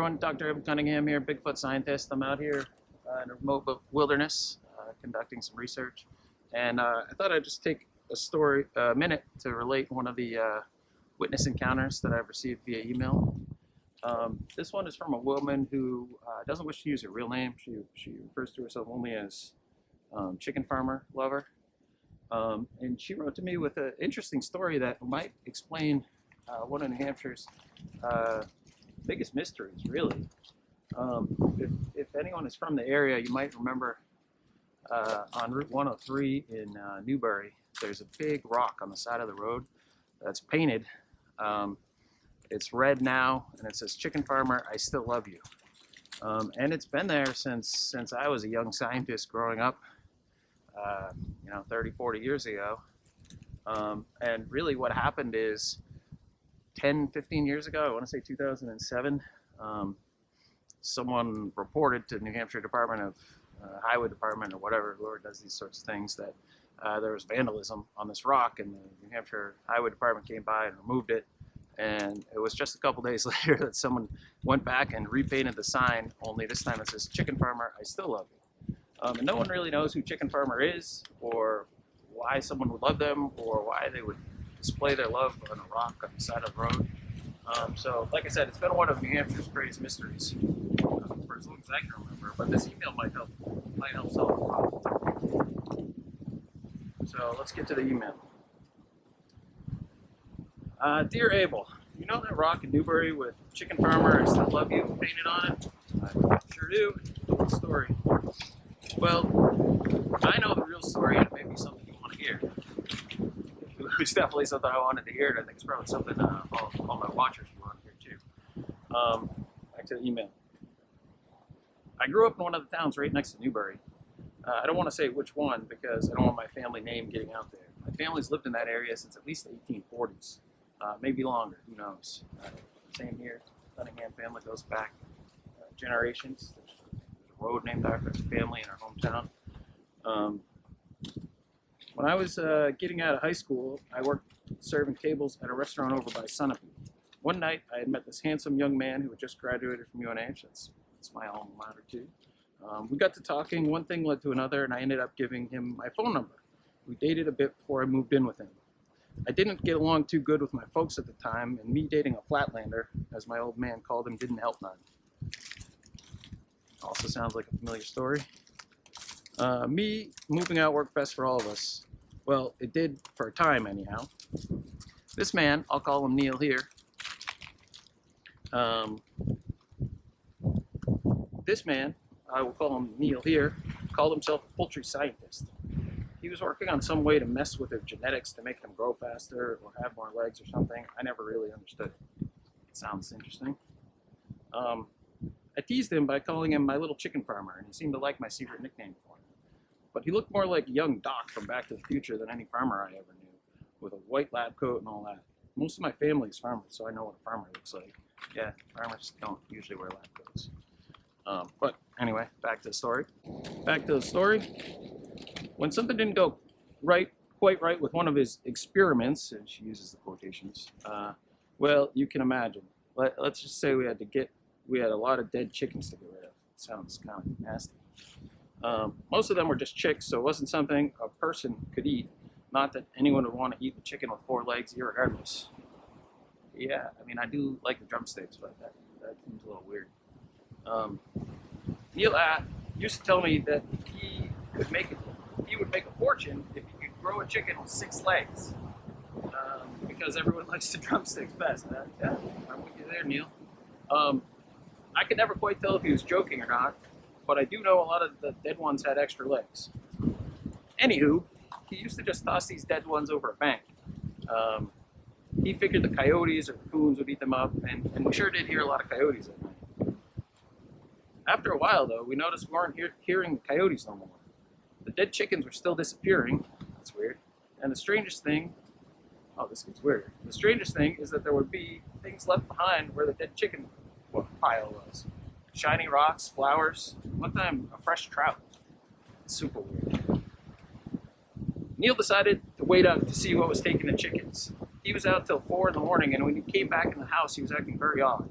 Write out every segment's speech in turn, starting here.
everyone, Dr. Evan Cunningham here, Bigfoot scientist. I'm out here in a remote wilderness conducting some research, and I thought I'd just take a minute to relate one of the witness encounters that I've received via email. This one is from a woman who doesn't wish to use her real name. She refers to herself only as chicken farmer lover, and she wrote to me with an interesting story that might explain one of New Hampshire's biggest mysteries, really. If anyone is from the area, you might remember on Route 103 in Newbury, there's a big rock on the side of the road that's painted. It's red now, and it says, "Chicken Farmer, I still love you." And it's been there since I was a young scientist growing up, 30, 40 years ago. And really what happened is 10, 15 years ago, I want to say 2007, someone reported to New Hampshire Department of Highway Department or whatever, whoever does these sorts of things, that there was vandalism on this rock, and the New Hampshire Highway Department came by and removed it. And it was just a couple days later that someone went back and repainted the sign, only this time it says, "Chicken Farmer, I still love you." And no one really knows who Chicken Farmer is, or why someone would love them, or why they would display their love on a rock on the side of the road. So, like I said, it's been one of New Hampshire's greatest mysteries for as long as I can remember. But this email might help solve the problem. So let's get to the email. Dear Abel, you know that rock in Newbury with "Chicken Farmer, I still love you" painted on it? I sure do. Good story. Well, I know the real story, and it may be something you want to hear. It was definitely something I wanted to hear, and I think it's probably something all my watchers want to hear too. Back to the email. I grew up in one of the towns right next to Newbury. I don't want to say which one because I don't want my family name getting out there. My family's lived in that area since at least the 1840s, maybe longer, who knows. Same here, Cunningham family goes back generations. There's a road named after the family in our hometown. When I was getting out of high school, I worked serving tables at a restaurant over by Sunapee. One night, I had met this handsome young man who had just graduated from UNH. That's my alma mater too. We got to talking, one thing led to another, and I ended up giving him my phone number. We dated a bit before I moved in with him. I didn't get along too good with my folks at the time, and me dating a flatlander, as my old man called him, didn't help none. Also sounds like a familiar story. Me moving out worked best for all of us. Well, it did for a time anyhow. This man, I'll call him Neil here. This man, I will call him Neil here, called himself a poultry scientist. He was working on some way to mess with their genetics to make them grow faster or have more legs or something. I never really understood it. It sounds interesting. I teased him by calling him my little chicken farmer, and he seemed to like my secret nickname for him. But he looked more like young Doc from Back to the Future than any farmer I ever knew, with a white lab coat and all that. Most of my family is farmers, so I know what a farmer looks like. Yeah, farmers don't usually wear lab coats. But anyway, back to the story. When something didn't go quite right with one of his experiments, and she uses the quotations, well, you can imagine. Let's just say we had a lot of dead chickens to get rid of. It sounds kind of nasty. Most of them were just chicks, so it wasn't something a person could eat. Not that anyone would want to eat the chicken with 4 legs, irregardless. Yeah, I mean, I do like the drumsticks, but that seems a little weird. Neil used to tell me that he would make a fortune if he could grow a chicken with 6 legs, because everyone likes the drumsticks best. Yeah, I'm with you there, Neil. I could never quite tell if he was joking or not, but I do know a lot of the dead ones had extra legs. Anywho, he used to just toss these dead ones over a bank. He figured the coyotes or the coons would eat them up, and we sure did hear a lot of coyotes at night. After a while, though, we noticed we weren't hearing the coyotes no more. The dead chickens were still disappearing. That's weird. And the strangest thing, this gets weirder. The strangest thing is that there would be things left behind where the dead chicken pile was. Shiny rocks, flowers, one time a fresh trout. It's super weird. Neil decided to wait up to see what was taking the chickens. He was out till 4 in the morning, and when he came back in the house, he was acting very odd.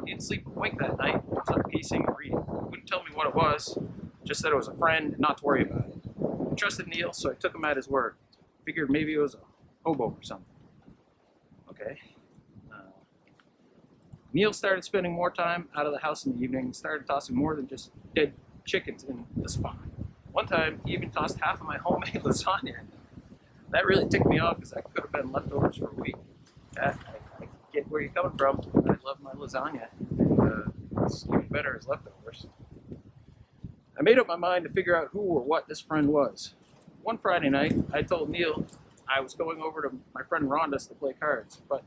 He didn't sleep a wink that night. I started pacing and reading. He wouldn't tell me what it was, just that it was a friend and not to worry about it. I trusted Neil, so I took him at his word. Figured maybe it was a hobo or something. Okay. Neil started spending more time out of the house in the evening and started tossing more than just dead chickens in the spot. One time, he even tossed half of my homemade lasagna. That really ticked me off because that could have been leftovers for a week. I get where you're coming from. I love my lasagna. And, it's even better as leftovers. I made up my mind to figure out who or what this friend was. One Friday night, I told Neil I was going over to my friend Rhonda's to play cards, but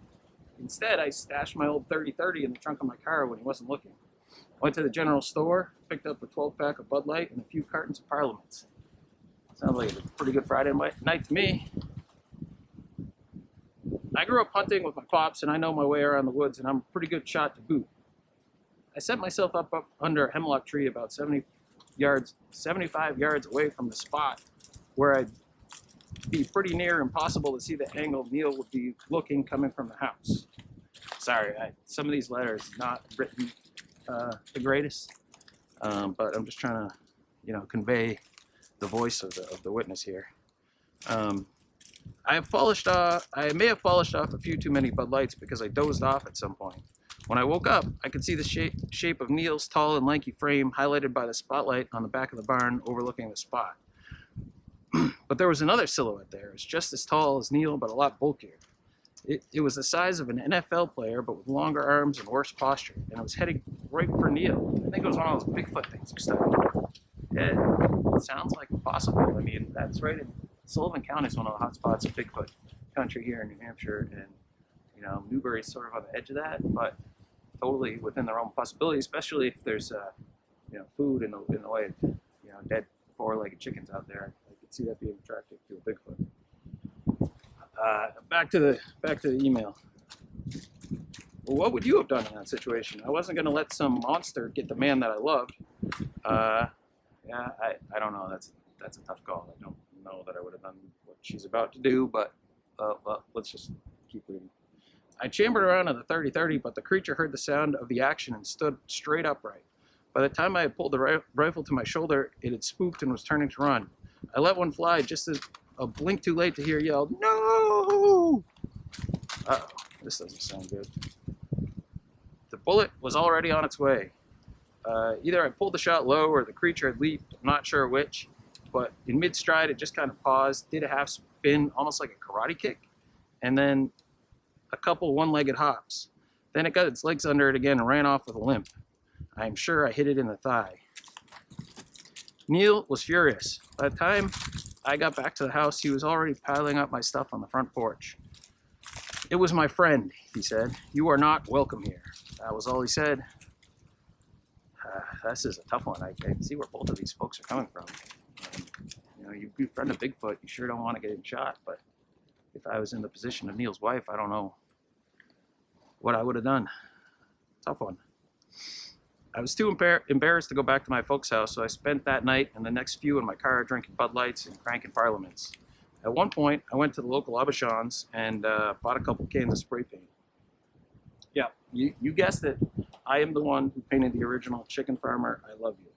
instead I stashed my old 30-30 in the trunk of my car when he wasn't looking. Went to the general store, picked up a 12-pack of Bud Light and a few cartons of Parliaments. Sounds like a pretty good Friday night to me. I grew up hunting with my pops, and I know my way around the woods, and I'm a pretty good shot to boot. I set myself up under a hemlock tree about 75 yards away from the spot where I'd be pretty near impossible to see the angle Neil would be looking coming from the house. Sorry, some of these letters not written the greatest, but I'm just trying to, convey the voice of the witness here. I may have polished off a few too many Bud Lights because I dozed off at some point. When I woke up, I could see the shape of Neil's tall and lanky frame highlighted by the spotlight on the back of the barn overlooking the spot. But there was another silhouette there. It was just as tall as Neil, but a lot bulkier. It was the size of an NFL player, but with longer arms and worse posture, and it was heading right for Neil. I think it was one of those Bigfoot things or stuff. Yeah, it sounds like possible. I mean, that's right in Sullivan County is one of the hot spots of Bigfoot country here in New Hampshire, and Newbury is sort of on the edge of that, but totally within their own possibility, especially if there's food in the way of dead four-legged chickens out there. I could see that being attractive to a Bigfoot. Back to the email. Well, what would you have done in that situation? I wasn't going to let some monster get the man that I loved. I don't know. That's a tough call. I don't know that I would have done what she's about to do, but let's just keep reading. I chambered around on the 30-30, but the creature heard the sound of the action and stood straight upright. By the time I had pulled the rifle to my shoulder, it had spooked and was turning to run. I let one fly just as a blink too late to hear yelled, "No!" Uh-oh, this doesn't sound good. The bullet was already on its way. Either I pulled the shot low or the creature had leaped, I'm not sure which, but in mid-stride it just kind of paused, did a half spin, almost like a karate kick, and then a couple one-legged hops. Then it got its legs under it again and ran off with a limp. I am sure I hit it in the thigh. Neil was furious. By the time I got back to the house, he was already piling up my stuff on the front porch. "It was my friend," he said. "You are not welcome here." That was all he said. This is a tough one. I can see where both of these folks are coming from. You befriend a Bigfoot, you sure don't want to get him shot, but if I was in the position of Neil's wife, I don't know what I would have done. Tough one. I was too embarrassed to go back to my folks' house, so I spent that night and the next few in my car drinking Bud Lights and cranking Parliaments. At one point, I went to the local Aubuchon's and bought a couple cans of spray paint. Yeah, you guessed it. I am the one who painted the original Chicken Farmer. I love you.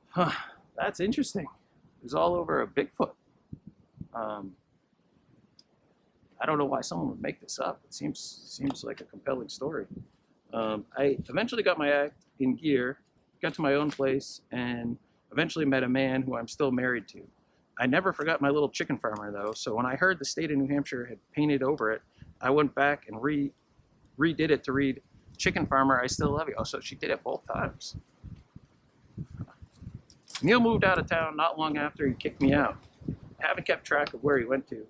Huh, that's interesting. It was all over a Bigfoot. I don't know why someone would make this up. It seems like a compelling story. I eventually got my act in gear, got to my own place, and eventually met a man who I'm still married to. I never forgot my little chicken farmer, though, so when I heard the state of New Hampshire had painted over it, I went back and redid it to read Chicken Farmer, I Still Love You. Oh, so she did it both times. Neil moved out of town not long after he kicked me out. I haven't kept track of where he went to.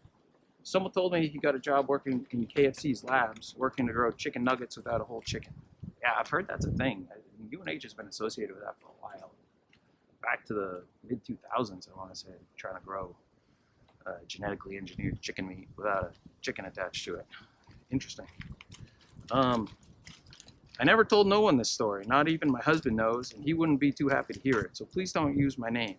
Someone told me he got a job working in KFC's labs, working to grow chicken nuggets without a whole chicken. Yeah, I've heard that's a thing. UNH has been associated with that for a while. Back to the mid-2000s, I want to say, trying to grow genetically engineered chicken meat without a chicken attached to it. Interesting. I never told no one this story, not even my husband knows, and he wouldn't be too happy to hear it, so please don't use my name.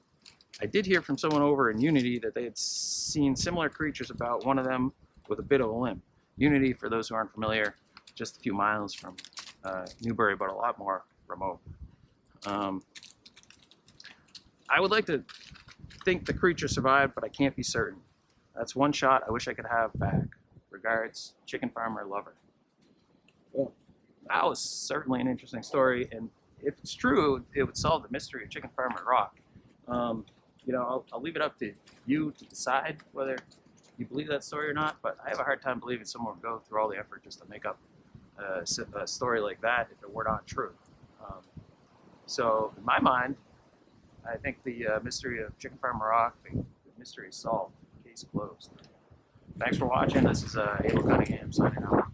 I did hear from someone over in Unity that they had seen similar creatures, about one of them with a bit of a limp. Unity, for those who aren't familiar, just a few miles from Newbury, but a lot more remote. I would like to think the creature survived, but I can't be certain. That's one shot I wish I could have back. Regards, chicken farmer lover. Well, that was certainly an interesting story, and if it's true, it would solve the mystery of Chicken Farmer Rock. You know, I'll leave it up to you to decide whether you believe that story or not, but I have a hard time believing someone would go through all the effort just to make up a story like that if it were not true. So, in my mind, I think the mystery of Chicken Farmer Rock, the mystery is solved, case closed. Thanks for watching. This is Abel Cunningham signing out.